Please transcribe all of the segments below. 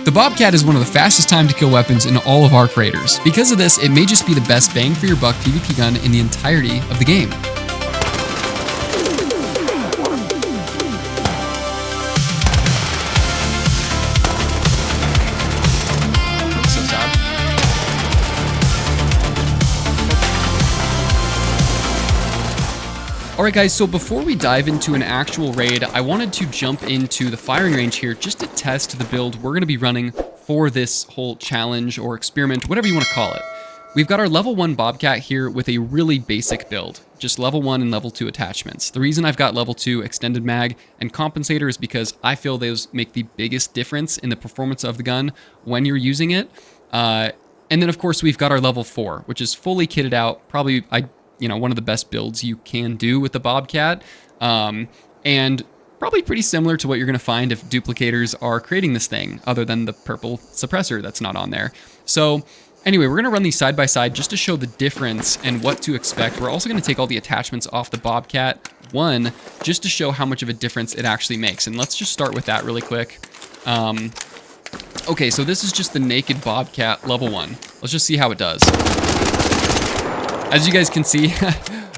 The Bobcat is one of the fastest time to kill weapons in all of our creators. Because of this, it may just be the best bang for your buck PvP gun in the entirety of the game. Alright guys, so before we dive into an actual raid, I wanted to jump into the firing range here just to test the build we're going to be running for this whole challenge or experiment, whatever you want to call it. We've got our level 1 Bobcat here with a really basic build, just level 1 and level 2 attachments. The reason I've got level 2 extended mag and compensator is because I feel those make the biggest difference in the performance of the gun when you're using it. And then of course we've got our level 4, which is fully kitted out, probably one of the best builds you can do with the Bobcat, and probably pretty similar to what you're going to find if duplicators are creating this thing, other than the purple suppressor that's not on there. So anyway, we're going to run these side by side just to show the difference and what to expect. We're also going to take all the attachments off the Bobcat 1 just to show how much of a difference it actually makes. And let's just start with that really quick. Okay, so this is just the naked Bobcat level 1. Let's just see how it does. As you guys can see,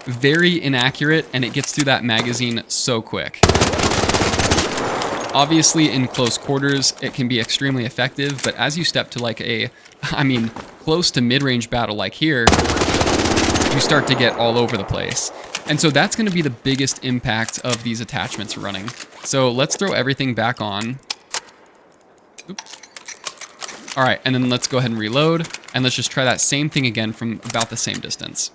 very inaccurate, and it gets through that magazine so quick. Obviously, in close quarters, it can be extremely effective, but as you step to like close to mid-range battle like here, you start to get all over the place. And so that's going to be the biggest impact of these attachments running. So let's throw everything back on. Oops. All right, and then let's go ahead and reload, and let's just try that same thing again from about the same distance.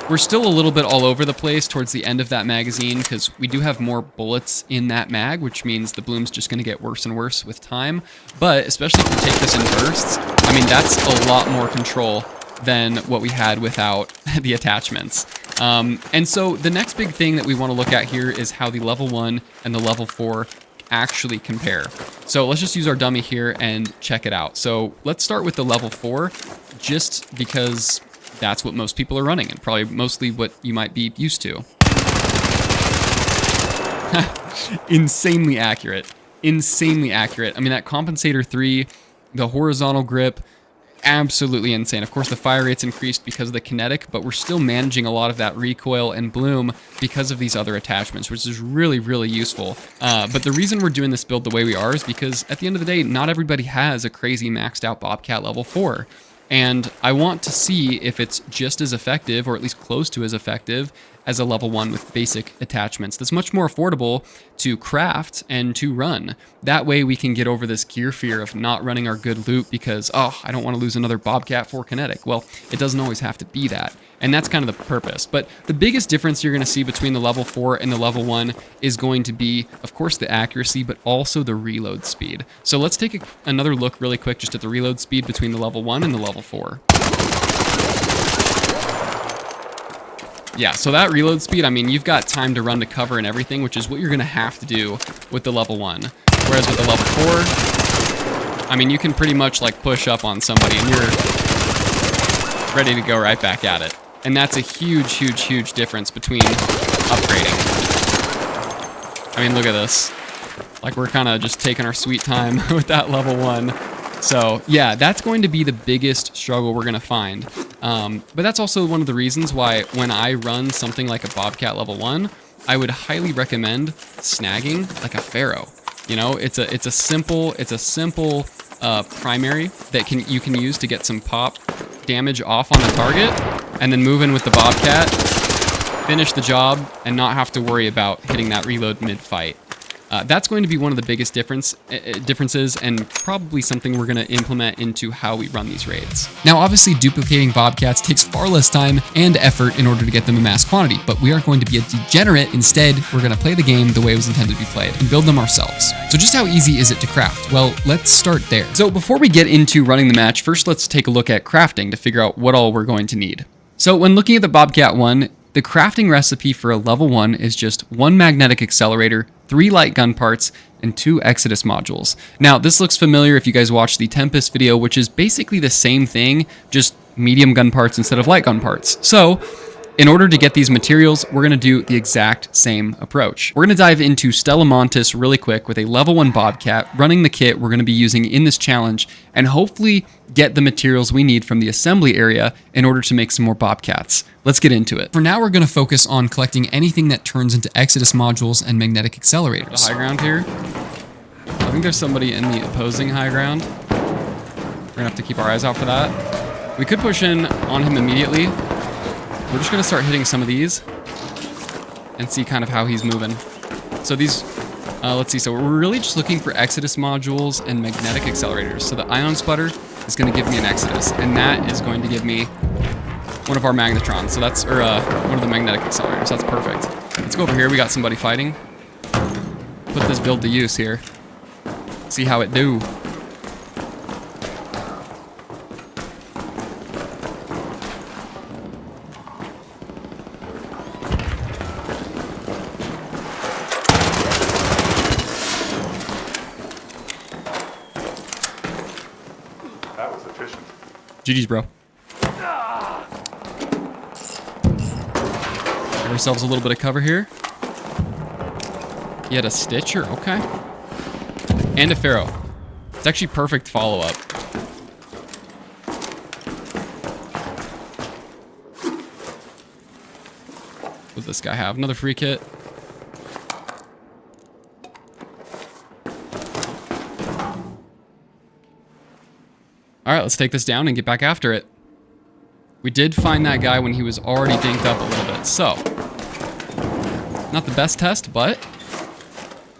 We're still a little bit all over the place towards the end of that magazine because we do have more bullets in that mag, which means the bloom's just going to get worse and worse with time. But especially if we take this in bursts, I mean, that's a lot more control than what we had without the attachments. And so the next big thing that we want to look at here is how the level 1 and the level 4 actually compare. So let's just use our dummy here and check it out. So let's start with the level 4, just because that's what most people are running and probably mostly what you might be used to. Insanely accurate. Insanely accurate. I mean, that compensator 3, the horizontal grip, absolutely insane. Of course, the fire rate's increased because of the kinetic, but we're still managing a lot of that recoil and bloom because of these other attachments, which is really, really useful. But the reason we're doing this build the way we are is because at the end of the day, not everybody has a crazy maxed out Bobcat level 4. And I want to see if it's just as effective, or at least close to as effective, as a level 1 with basic attachments. That's much more affordable to craft and to run. That way we can get over this gear fear of not running our good loot because, oh, I don't want to lose another Bobcat 4 kinetic. Well, it doesn't always have to be that. And that's kind of the purpose. But the biggest difference you're going to see between the level 4 and the level 1 is going to be, of course, the accuracy, but also the reload speed. So let's take another look really quick just at the reload speed between the level 1 and the level 4. Yeah, so that reload speed, I mean, you've got time to run to cover and everything, which is what you're going to have to do with the level 1. Whereas with the level 4, I mean, you can pretty much like push up on somebody and you're ready to go right back at it. And that's a huge, huge, huge difference between upgrading. I mean, look at this. Like, we're kind of just taking our sweet time with that level 1. So yeah, that's going to be the biggest struggle we're going to find. But that's also one of the reasons why when I run something like a Bobcat level 1, I would highly recommend snagging like a Pharaoh. You know, it's a simple primary that you can use to get some pop damage off on the target, and then move in with the Bobcat, finish the job, and not have to worry about hitting that reload mid-fight. That's going to be one of the biggest differences, and probably something we're going to implement into how we run these raids. Now, obviously, duplicating Bobcats takes far less time and effort in order to get them in mass quantity, but we aren't going to be a degenerate. Instead, we're going to play the game the way it was intended to be played and build them ourselves. So just how easy is it to craft? Well, let's start there. So before we get into running the match, first let's take a look at crafting to figure out what all we're going to need. So when looking at the Bobcat 1, the crafting recipe for a level 1 is just 1 magnetic accelerator, 3 light gun parts, and 2 Exodus modules. Now, this looks familiar if you guys watched the Tempest video, which is basically the same thing, just medium gun parts instead of light gun parts. So In order to get these materials, we're going to do the exact same approach. We're going to dive into Stellamontis really quick with a level 1 Bobcat, running the kit we're going to be using in this challenge, and hopefully get the materials we need from the assembly area in order to make some more Bobcats. Let's get into it. For now, we're going to focus on collecting anything that turns into Exodus modules and magnetic accelerators. The high ground here. I think there's somebody in the opposing high ground. We're going to have to keep our eyes out for that. We could push in on him immediately. We're just going to start hitting some of these and see kind of how he's moving. So these, let's see. So we're really just looking for Exodus modules and magnetic accelerators. So the ion sputter is going to give me an Exodus, and that is going to give me one of our magnetrons. So that's, or one of the magnetic accelerators. That's perfect. Let's go over here. We got somebody fighting. Put this build to use here. See how it do. That was efficient. GG's, bro. Give ourselves a little bit of cover here. He had a Stitcher, okay. And a Pharaoh. It's actually perfect follow-up. What does this guy have? Another free kit. All right, let's take this down and get back after it. We did find that guy when he was already dinked up a little bit. So, not the best test, but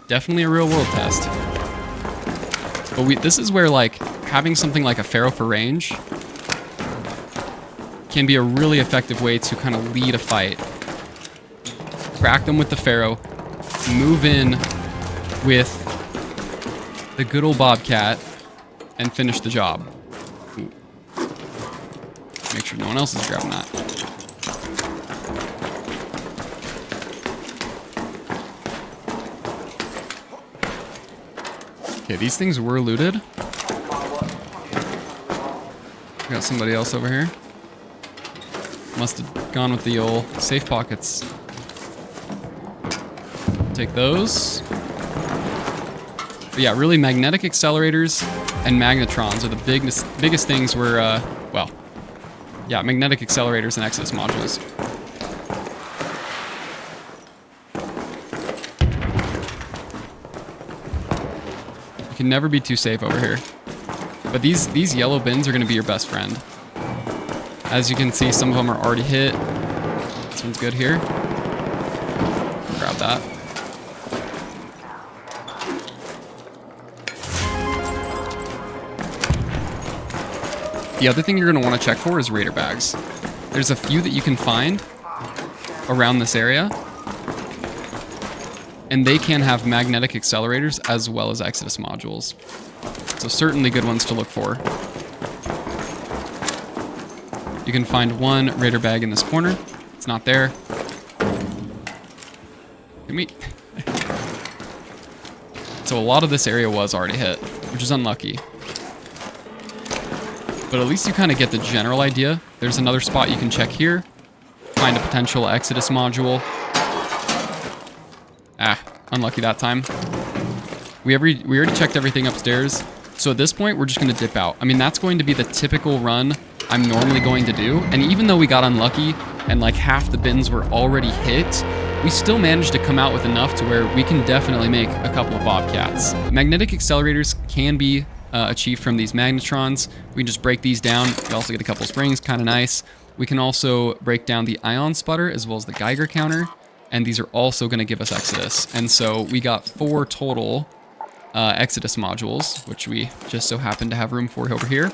definitely a real world test. But this is where like having something like a Pharaoh for range can be a really effective way to kind of lead a fight. Crack them with the Pharaoh, move in with the good old Bobcat, and finish the job. Ooh. Make sure no one else is grabbing that. Okay, these things were looted. We got somebody else over here. Must have gone with the old safe pockets. Take those. But yeah, really magnetic accelerators and magnetrons are the biggest things we're, well, yeah, magnetic accelerators and Exodus modules. You can never be too safe over here. But these yellow bins are going to be your best friend. As you can see, some of them are already hit. This one's good here. Grab that. The other thing you're going to want to check for is Raider bags. There's a few that you can find around this area, and they can have magnetic accelerators as well as Exodus modules. So certainly good ones to look for. You can find one Raider bag in this corner. It's not there. Give me. So a lot of this area was already hit, which is unlucky. But at least you kind of get the general idea. There's another spot you can check here. Find a potential Exodus module. Ah, unlucky that time. We already checked everything upstairs. So at this point, we're just going to dip out. I mean, that's going to be the typical run I'm normally going to do. And even though we got unlucky and like half the bins were already hit, we still managed to come out with enough to where we can definitely make a couple of Bobcats. Magnetic accelerators can be achieved from these magnetrons. We can just break these down. We also get a couple springs, kind of nice. We can also break down the ion sputter as well as the Geiger counter, and these are also going to give us Exodus. And so we got 4 total Exodus modules, which we just so happen to have room for over here.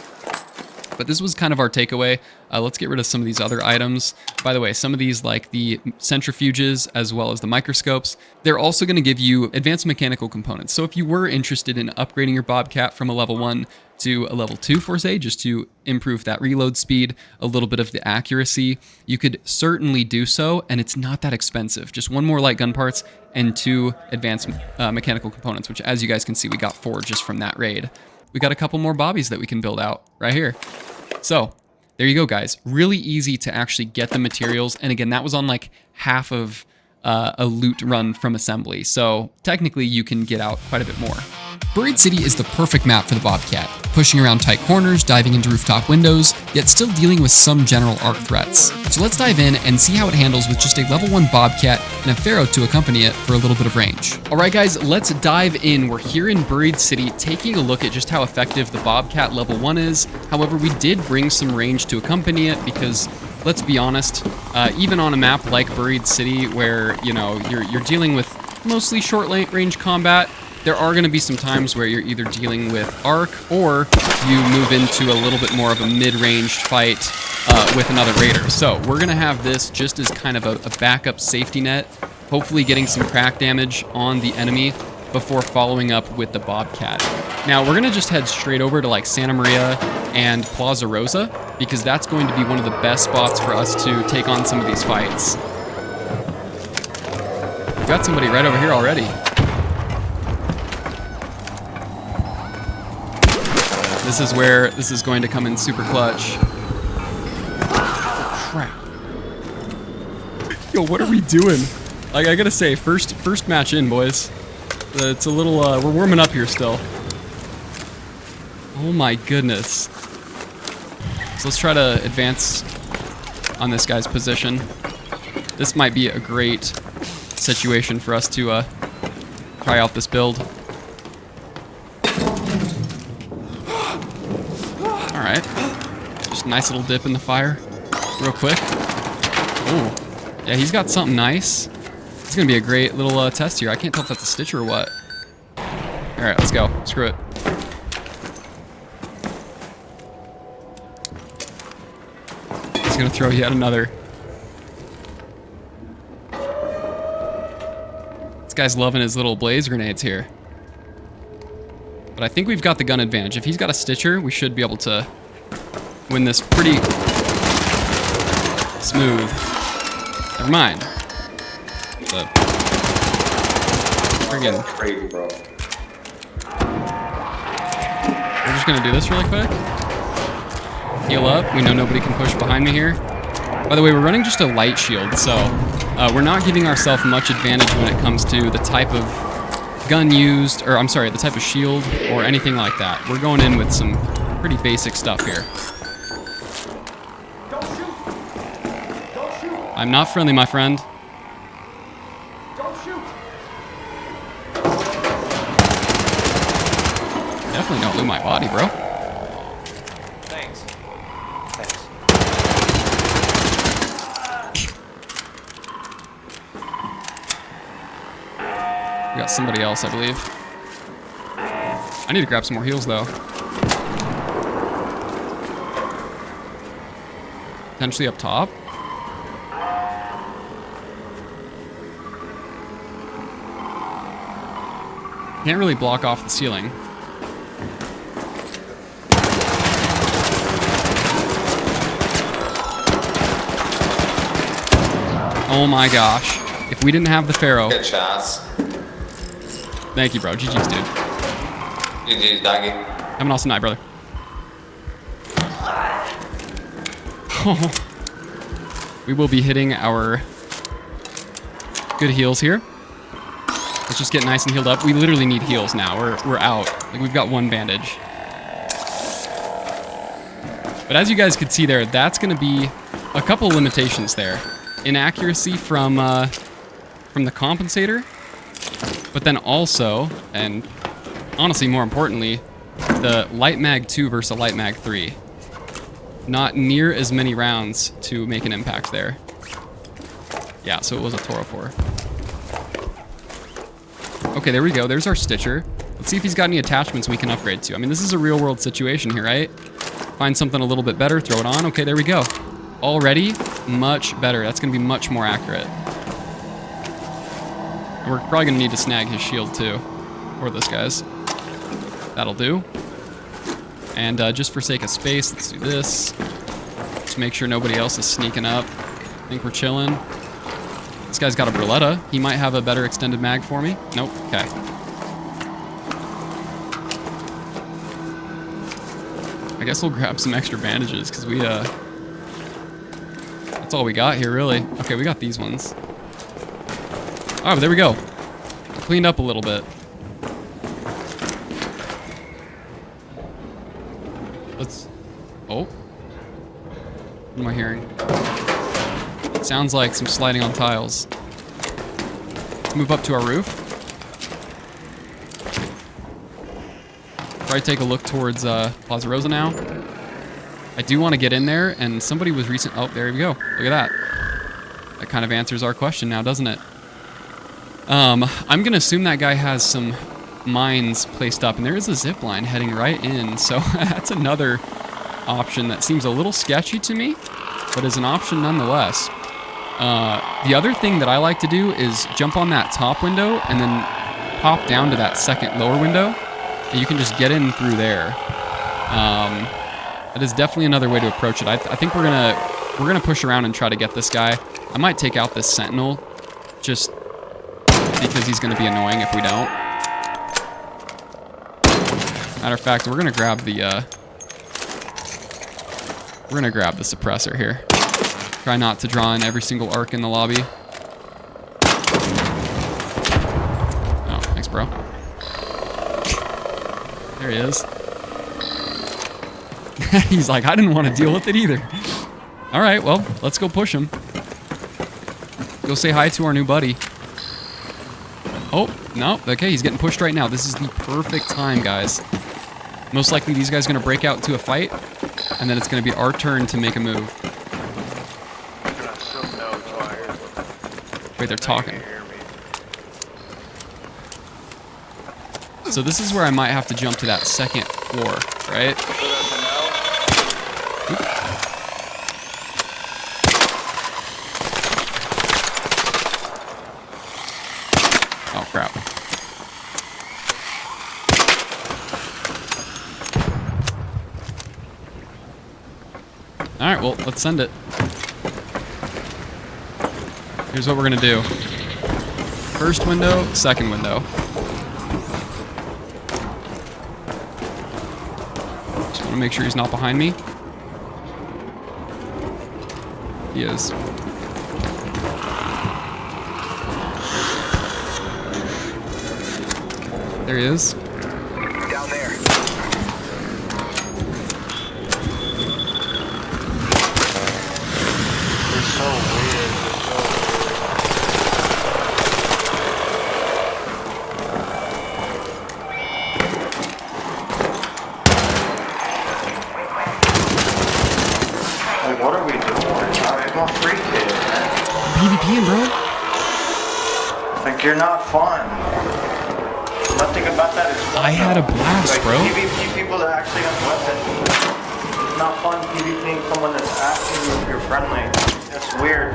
But this was kind of our takeaway. Let's get rid of some of these other items. By the way, some of these, like the centrifuges as well as the microscopes, they're also going to give you advanced mechanical components. So if you were interested in upgrading your Bobcat from a level 1 to a level 2 for say, just to improve that reload speed, a little bit of the accuracy, you could certainly do so, and it's not that expensive. Just 1 more light gun parts and 2 advanced mechanical components, which as you guys can see, we got 4 just from that raid. We got a couple more bobbies that we can build out right here. So there you go, guys. Really easy to actually get the materials. And again, that was on like half of a loot run from assembly. So technically you can get out quite a bit more. Buried City is the perfect map for the Bobcat, pushing around tight corners, diving into rooftop windows, yet still dealing with some general arc threats. So let's dive in and see how it handles with just a level 1 Bobcat and a Pharaoh to accompany it for a little bit of range. Alright guys, let's dive in. We're here in Buried City taking a look at just how effective the Bobcat level 1 is. However, we did bring some range to accompany it because, let's be honest, even on a map like Buried City where, you know, you're dealing with mostly short range combat, there are going to be some times where you're either dealing with arc or you move into a little bit more of a mid-ranged fight with another raider. So we're going to have this just as kind of a backup safety net, hopefully getting some crack damage on the enemy before following up with the Bobcat. Now we're going to just head straight over to like Santa Maria and Plaza Rosa because that's going to be one of the best spots for us to take on some of these fights. We've got somebody right over here already. This is where this is going to come in super clutch. Oh, crap. Yo, what are we doing? Like, I gotta say, first match in, boys. It's a little, we're warming up here still. Oh my goodness. So let's try to advance on this guy's position. This might be a great situation for us to try out this build. Alright. Just a nice little dip in the fire. Real quick. Oh. Yeah, he's got something nice. It's going to be a great little test here. I can't tell if that's a Stitcher or what. Alright, let's go. Screw it. He's going to throw yet another. This guy's loving his little blaze grenades here. But I think we've got the gun advantage. If he's got a Stitcher, we should be able to win this pretty smooth. Never mind. The friggin' crazy, bro. We're just gonna do this really quick. Heal up. We know nobody can push behind me here. By the way, we're running just a light shield, so we're not giving ourselves much advantage when it comes to the type of gun used, or I'm sorry, the type of shield or anything like that. We're going in with some pretty basic stuff here. Don't shoot! Don't shoot! I'm not friendly, my friend. Don't shoot! Definitely don't loot my body, bro. Thanks. Thanks. We got somebody else, I believe. I need to grab some more heals, though. Potentially up top. Can't really block off the ceiling. Oh my gosh. If we didn't have the Pharaoh... Good shots. Thank you, bro. GG's, dude. GG's, doggy. Have an awesome night, brother. We will be hitting our good heals here. Let's just get nice and healed up. We literally need heals now. We're out. Like, we've got one bandage. But as you guys could see there, that's going to be a couple limitations there. Inaccuracy from the compensator, but then also, and honestly more importantly, the light mag 2 versus a light mag 3. Not near as many rounds to make an impact there. Yeah, so it was a Toro 4. Okay, there we go. There's our Stitcher. Let's see if he's got any attachments we can upgrade to. I mean, this is a real world situation here, right? Find something a little bit better, throw it on. Okay, there we go. Already much better. That's going to be much more accurate. And we're probably going to need to snag his shield too. Or this guy's. That'll do. And just for sake of space, let's do this. Let's make sure nobody else is sneaking up. I think we're chilling. This guy's got a Berletta. He might have a better extended mag for me. Nope. Okay. I guess we'll grab some extra bandages because we, that's all we got here, really. Okay, we got these ones. Oh, there we go. Cleaned up a little bit. Let's... Oh. What am I hearing? It sounds like some sliding on tiles. Let's move up to our roof. Probably take a look towards Plaza Rosa now. I do want to get in there, and somebody was recent... Oh, there we go. Look at that. That kind of answers our question now, doesn't it? I'm going to assume that guy has some mines placed up, and there is a zip line heading right in, so that's another option that seems a little sketchy to me, but is an option nonetheless. The other thing that I like to do is jump on that top window and then pop down to that second lower window, and you can just get in through there. That is definitely another way to approach it. I think we're gonna push around and try to get this guy. I might take out this sentinel, just because he's gonna be annoying if we don't. Matter of fact, we're gonna grab the suppressor here. Try not to draw in every single arc in the lobby. Oh, thanks, bro. There he is. He's like, I didn't want to deal with it either. All right, well, let's go push him. Go say hi to our new buddy. Oh, no. Okay, he's getting pushed right now. This is the perfect time, guys. Most likely these guys are going to break out into a fight, and then it's going to be our turn to make a move. Wait, they're talking. So this is where I might have to jump to that second floor, right? Oop. Oh, crap. Alright, well, let's send it. Here's what we're gonna do. First window, second window. Just wanna make sure he's not behind me. He is. There he is. Down there. They're so weird. Like, what are we doing? I'm a free kid. PvPing, bro. Like, you're not fun. Nothing about that is fun. I had a blast, like, bro. PvP people that actually have weapons. It's not fun PvPing someone that's asking you if you're friendly. That's weird.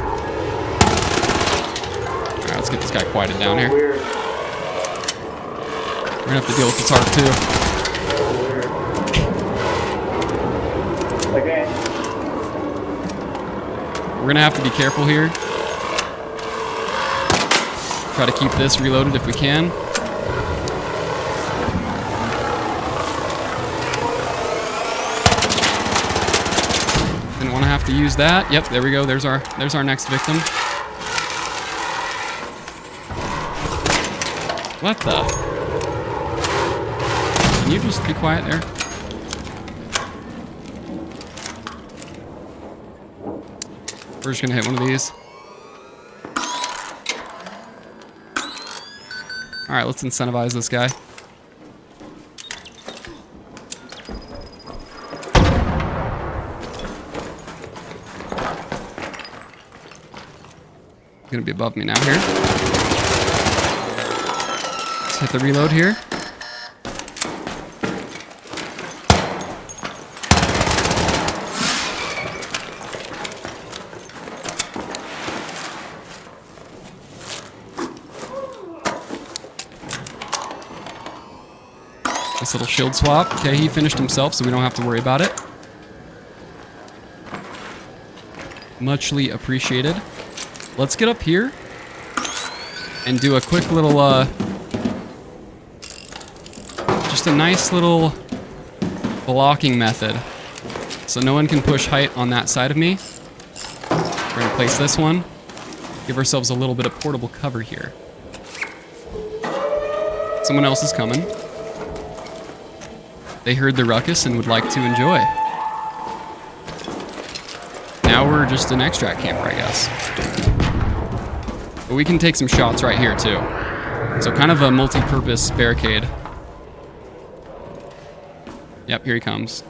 Alright, let's get this guy quieted down here. Weird. We're gonna have to deal with this arc too. Again. We're gonna have to be careful here. Try to keep this reloaded if we can. Didn't want to have to use that. Yep, there we go. There's our next victim. What the? Can you just be quiet there? We're just gonna hit one of these. Alright, let's incentivize this guy. He's gonna be above me now here. Let's hit the reload here. This little shield swap. Okay, he finished himself, so we don't have to worry about it. Muchly appreciated. Let's get up here and do a quick little, just a nice little blocking method So no one can push height on that side of me. We're gonna place this one. Give ourselves a little bit of portable cover here. Someone else is coming. They heard the ruckus and would like to enjoy. Now we're just an extract camper, I guess. But we can take some shots right here too. So kind of a multi-purpose barricade. Yep, here he comes.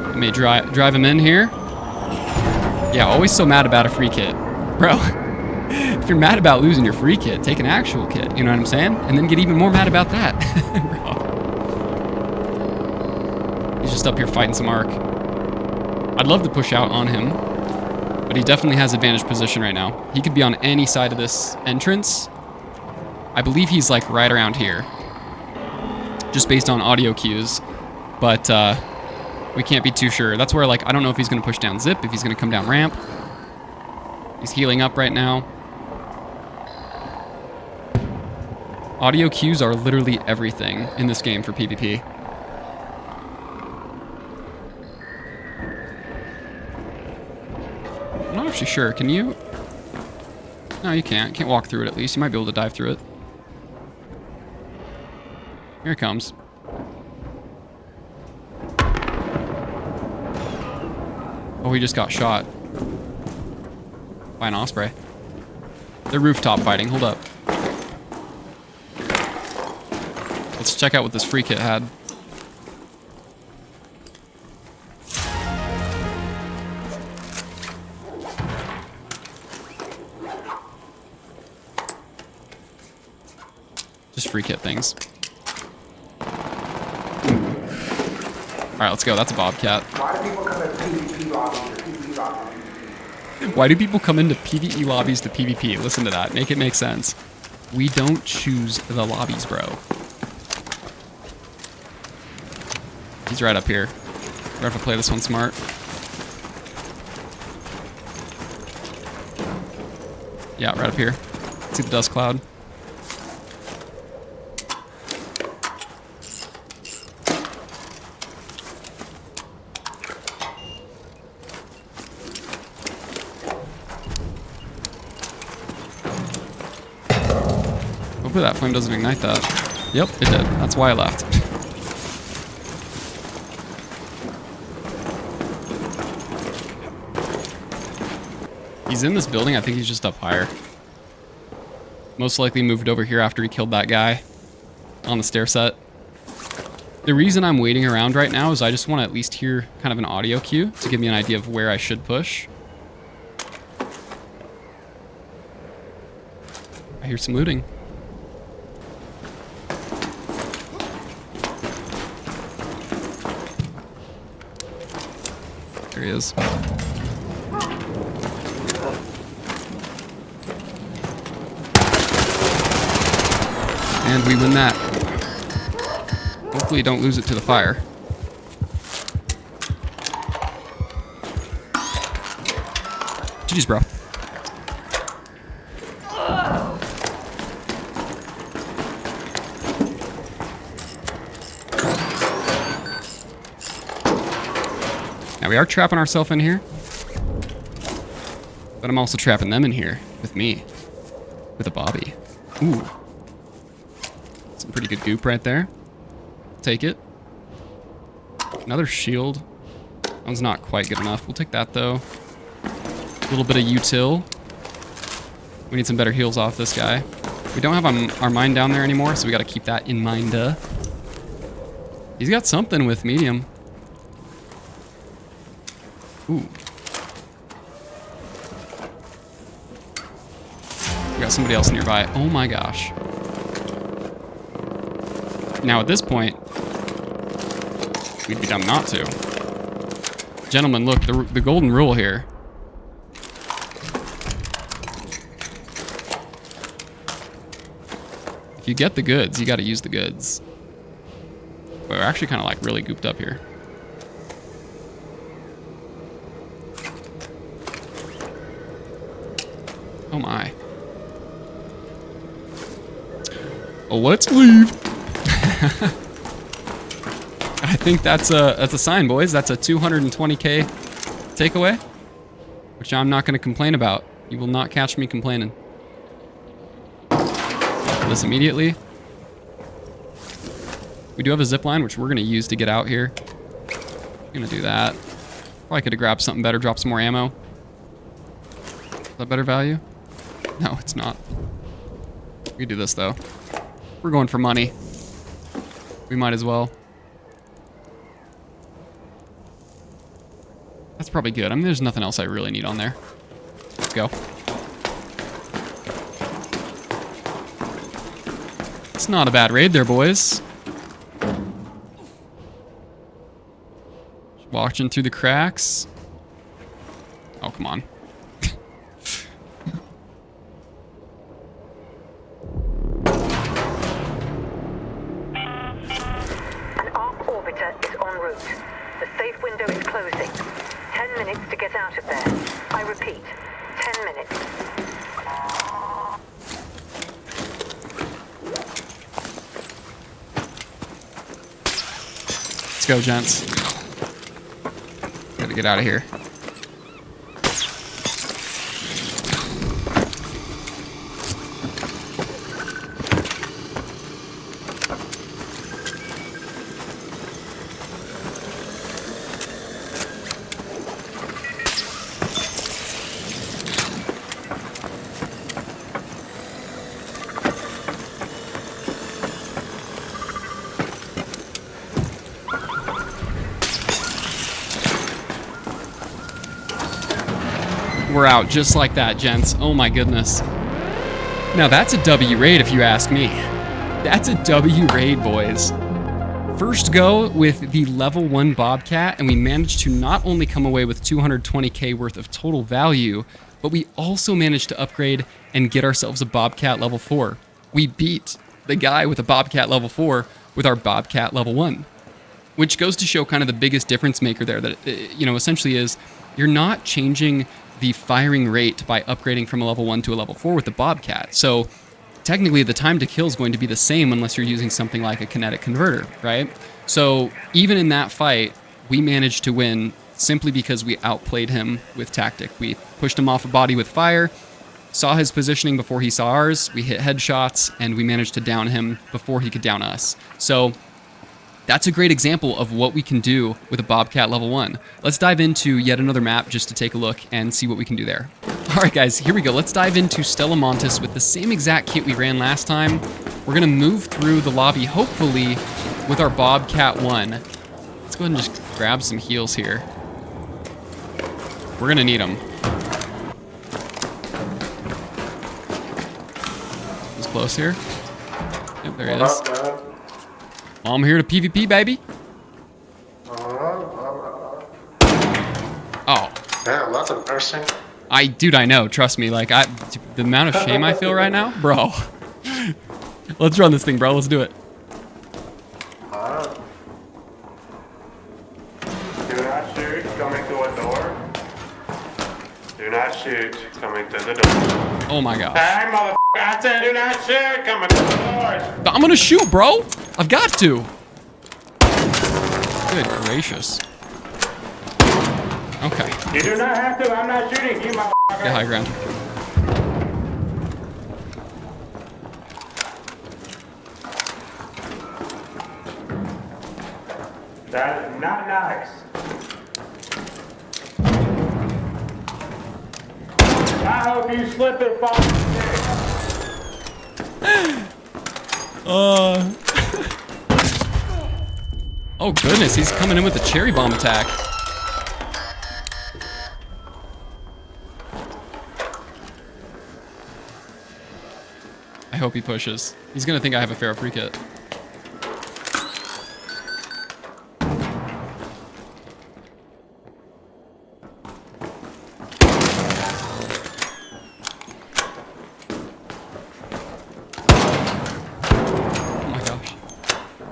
Let me drive him in here. Yeah, always so mad about a free kit. Bro, if you're mad about losing your free kit, take an actual kit, you know what I'm saying? And then get even more mad about that. Bro. He's just up here fighting some arc. I'd love to push out on him, but he definitely has advantage position right now. He could be on any side of this entrance. I believe he's like right around here, just based on audio cues, but we can't be too sure. That's where, like, I don't know if he's going to push down zip, if he's going to come down ramp. He's healing up right now. Audio cues are literally everything in this game for PvP. I'm not actually sure. Can you? No, you can't. Can't walk through it at least. You might be able to dive through it. Here it comes. Oh, he just got shot by an osprey. They're rooftop fighting. Hold up. Let's check out what this free kit had. Just free kit things. Alright, let's go. That's a Bobcat. Why do people come into PvE lobbies to PvP? Listen to that. Make it make sense. We don't choose the lobbies, bro. He's right up here. We have to play this one smart. Yeah, right up here. See the dust cloud? Hopefully that flame doesn't ignite that. Yep, it did. That's why I left. He's in this building. I think he's just up higher. Most likely moved over here after he killed that guy on the stair set. The reason I'm waiting around right now is I just want to at least hear kind of an audio cue to give me an idea of where I should push. I hear some looting. There he is. And we win that. Hopefully you don't lose it to the fire. GG's, bro. Now we are trapping ourselves in here, but I'm also trapping them in here with me, with a Bobby. Ooh. Some pretty good goop right there. Take it. Another shield. That one's not quite good enough. We'll take that though. A little bit of util. We need some better heals off this guy. We don't have our mine down there anymore, so we got to keep that in mind. He's got something with medium. Ooh. We got somebody else nearby. Oh my gosh. Now at this point, we'd be dumb not to. Gentlemen, look, the golden rule here. If you get the goods, you got to use the goods. But we're actually kind of like really gooped up here. Oh my. Let's leave. I think that's a sign, boys. That's a 220K takeaway, which I'm not going to complain about. You will not catch me complaining. This immediately. We do have a zip line, which we're going to use to get out here. I'm going to do that. Probably could have grabbed something better, drop some more ammo. Is that better value? No, it's not. We do this, though. We're going for money. We might as well. That's probably good. I mean, there's nothing else I really need on there. Let's go. It's not a bad raid there, boys. Watching through the cracks. Oh, come on. An arc orbiter is en route. The safe window is closing. 10 minutes to get out of there. I repeat, 10 minutes. Let's go, gents. Gotta get out of here. We're out just like that, gents. Oh my goodness. Now that's a W raid if you ask me. That's a W raid, boys. First go with the level 1 Bobcat, and we managed to not only come away with 220K worth of total value, but we also managed to upgrade and get ourselves a Bobcat level 4. We beat the guy with a Bobcat level 4 with our Bobcat level 1. Which goes to show kind of the biggest difference maker there, that, you know, essentially is you're not changing the firing rate by upgrading from a level 1 to a level 4 with the Bobcat. So technically the time to kill is going to be the same unless you're using something like a kinetic converter, right? So even in that fight, we managed to win simply because we outplayed him with tactic. We pushed him off a body with fire, saw his positioning before he saw ours, we hit headshots, and we managed to down him before he could down us. So that's a great example of what we can do with a Bobcat level 1. Let's dive into yet another map just to take a look and see what we can do there. All right, guys, here we go. Let's dive into Stella Montis with the same exact kit we ran last time. We're going to move through the lobby, hopefully, with our Bobcat 1. Let's go ahead and just grab some heals here. We're going to need them. He's close here. Yep, there he is. I'm here to PvP, baby. Oh. Yeah, that's embarrassing. Dude, I know. Trust me. Like, the amount of shame I feel right now, bro. Let's run this thing, bro. Let's do it. Do not shoot coming to a door. Do not shoot coming to the door. Oh my gosh. Hey, motherfucker, I said do not shoot coming to the door. I'm gonna shoot, bro. I've got to. Good gracious. Okay. You do not have to. I'm not shooting you, motherfucker. Get high ground. That is not nice. I hope you slip and fall. Oh goodness, he's coming in with a cherry bomb attack. I hope he pushes. He's gonna think I have a Pharaoh free kit.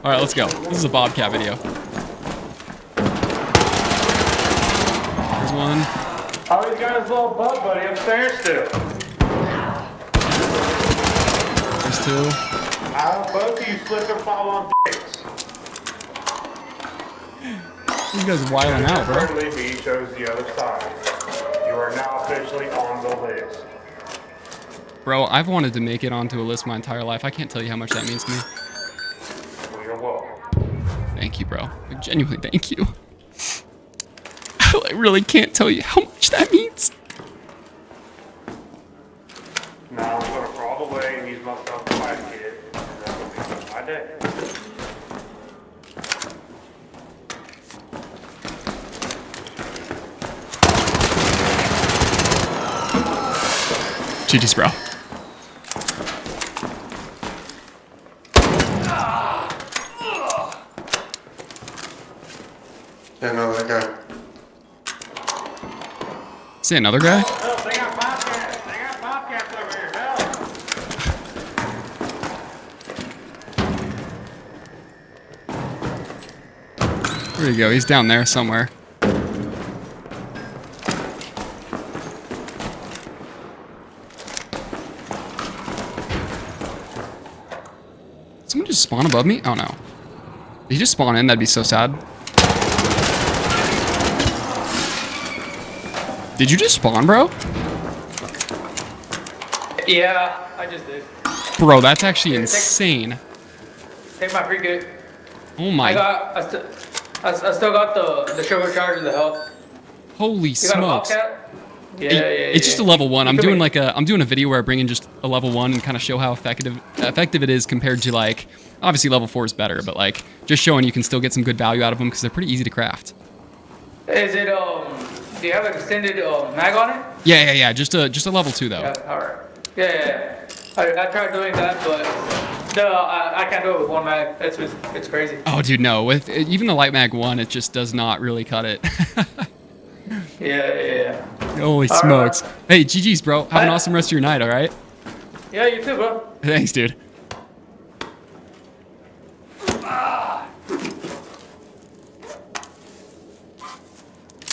All right, let's go. This is a Bobcat video. There's one. Oh, he's got his little bug buddy upstairs too. too. Both of you slip and fall on dicks. You guys are wilding out, bro. Friendly B shows the other side. You are now officially on the list. Bro, I've wanted to make it onto a list my entire life. I can't tell you how much that means to me. Well, you're welcome. Thank you, bro. Like, genuinely, thank you. I really can't tell you how much that means. Now I'm gonna crawl away and use myself to fight a kid. And that's gonna be my day. GG's, bro. Yeah, no, that guy. See another guy? Oh, they got Bobcats! They got Bobcats over here! Help! There you go. He's down there somewhere. Someone just spawn above me? Oh no. Did he just spawn in? That'd be so sad. Did you just spawn, bro? Yeah, I just did. Bro, that's actually insane. Take my free kit. Oh my. I still got the turbocharger and the health. Holy You got a smokes. Bobcat? Yeah, It's just a level 1. I'm You doing can I'm doing a video where I bring in just a level 1 and kind of show how effective it is compared to, like, obviously level 4 is better, but like just showing you can still get some good value out of them because they're pretty easy to craft. Is it do you have an extended mag on it? Yeah. Just a level 2 though. Yeah, alright. Yeah. I tried doing that, but I can't do it with one mag. It's crazy. Oh, dude, no. With even the light mag 1, it just does not really cut it. Yeah. Holy smokes. Hey, GG's, bro. Have an awesome rest of your night, all right? Yeah, you too, bro. Thanks, dude.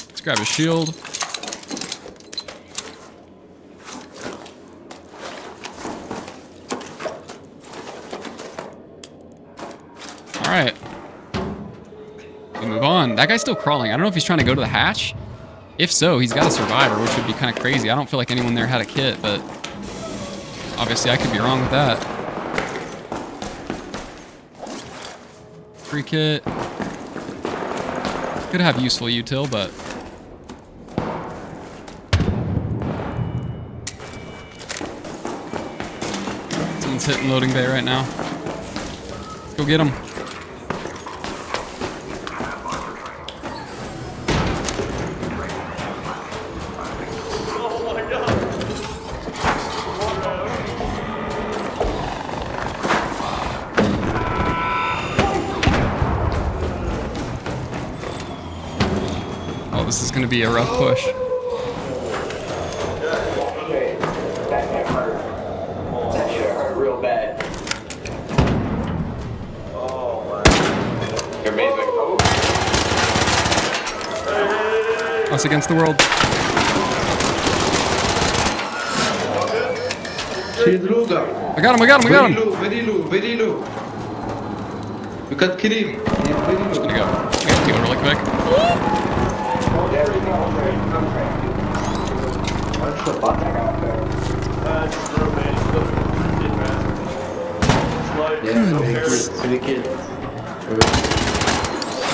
Let's grab a shield. All right. We move on. That guy's still crawling. I don't know if he's trying to go to the hatch. If so, he's got a survivor, which would be kind of crazy. I don't feel like anyone there had a kit, but obviously I could be wrong with that. Free kit. Could have useful util, but someone's hitting loading bay right now. Let's go get him. This is going to be a rough push. That shit hurt real bad. Oh my. You're amazing. Us against the world. I got him. Very low. You can't kill him. I'm just going to go. I got to go really quick.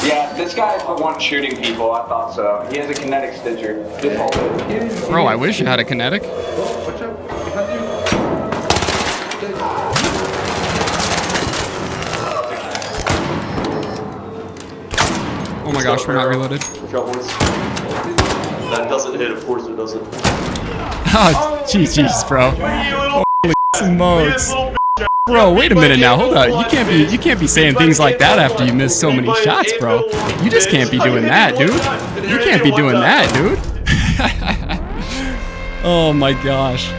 Yeah, this guy is the one shooting people. I thought so. He has a kinetic stitcher. Just hold it. Bro, I wish I had a kinetic. Watch out. Behind you. Oh my gosh, we're not reloaded. That doesn't hit, of course it doesn't. Oh, jeez, bro. Holy smokes. Bro, wait a minute now. Hold up. You can't be saying things like that after you miss so many shots, bro. You just can't be doing that, dude. You can't be doing that, dude. Oh my gosh.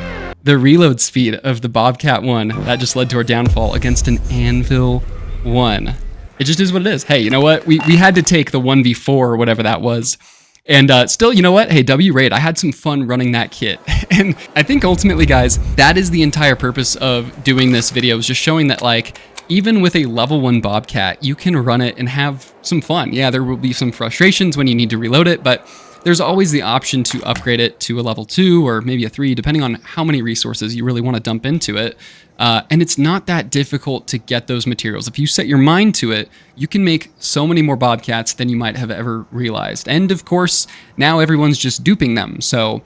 The reload speed of the Bobcat 1, that just led to our downfall against an Anvil 1. It just is what it is. Hey, you know what? We had to take the 1v4 or whatever that was And still, you know what? Hey, W raid, I had some fun running that kit. And I think ultimately, guys, that is the entire purpose of doing this video, is just showing that, like, even with a level 1 Bobcat, you can run it and have some fun. Yeah, there will be some frustrations when you need to reload it, but there's always the option to upgrade it to a level 2 or maybe a 3, depending on how many resources you really want to dump into it. And it's not that difficult to get those materials. If you set your mind to it, you can make so many more Bobcats than you might have ever realized. And of course, now everyone's just duping them. So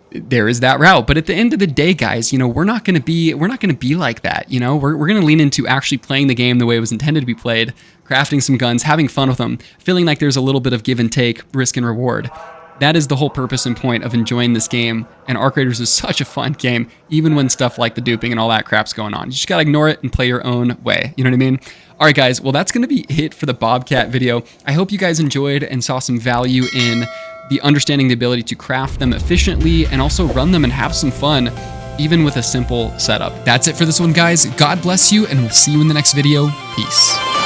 there is that route. But at the end of the day, guys, you know, we're not going to be like that. You know, we're going to lean into actually playing the game the way it was intended to be played, crafting some guns, having fun with them, feeling like there's a little bit of give and take, risk and reward. That is the whole purpose and point of enjoying this game. And Arc Raiders is such a fun game, even when stuff like the duping and all that crap's going on. You just gotta ignore it and play your own way. You know what I mean? All right, guys. Well, that's gonna be it for the Bobcat video. I hope you guys enjoyed and saw some value in the understanding the ability to craft them efficiently and also run them and have some fun, even with a simple setup. That's it for this one, guys. God bless you, and we'll see you in the next video. Peace.